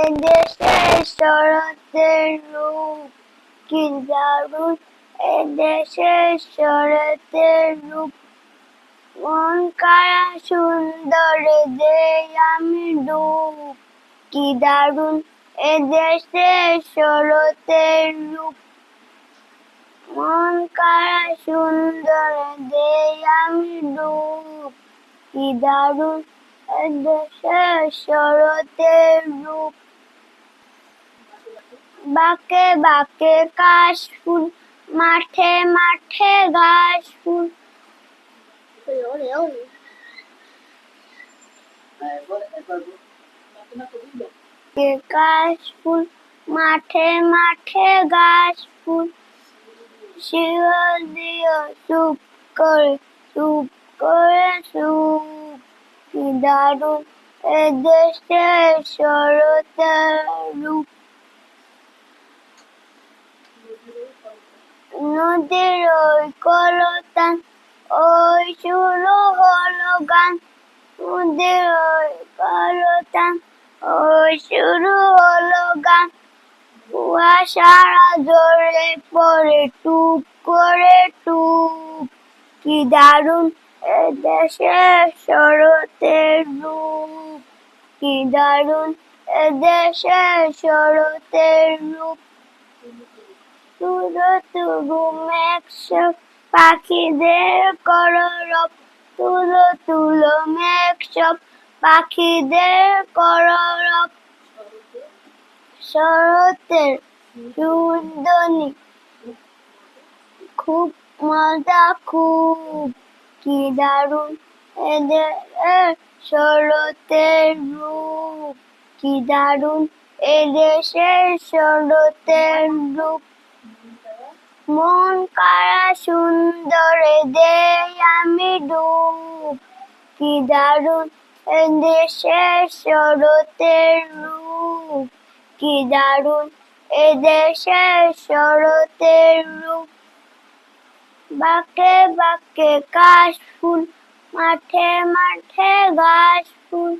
এদেশে শরতের রূপ কি দারুণ, এদেশে শরতের রূপ। মন কারা সুন্দরে দেই আমি ডুব, কি দারুণ এদেশে শরতের রূপ। মন কারা সুন্দরে দেই আমি ডুব, কি দারুণ এদেশে শরতের রূপ। বাঁকে বাঁকে কাশ ফুল, মাঠে মাঠে ঘাস ফুল। কাশ ফুল, মাঠে মাঠে ঘাস ফুল। শিকল দিও চুপ করে, চুপ করে চুপ, কি দারুণ এদেশে শরতের রূপ। নদীর ওই কলতান, ওই শুরু হলো গান। নদীর ওই কলতান, ওই শুরু হলো গান। কুয়াশারা জোরে পড়ে টুপ করে টুপ, কি দারুণ এদেশে শরতের রূপ। কি দারুণ এদেশে শরতের রূপ। তুলো তুলু মেঘসব পাখিদের কলরব, তুলো তুলো মেঘসব পাখিদের কলরব। শরতের সুরধ্বনি খুব মজা খুব, কি দারুণ এদের শরতের রূপ। কি দারুণ এদেশের শরতের রূপ। মন কারা সুন্দরে দেই আমি ডুব, কি দারুণ এদেশের শরতের রূপ। কি দারুণ এদেশের শরতের রূপ। বাঁকে বাঁকে কাশ ফুল, মাঠে মাঠে ঘাস ফুল।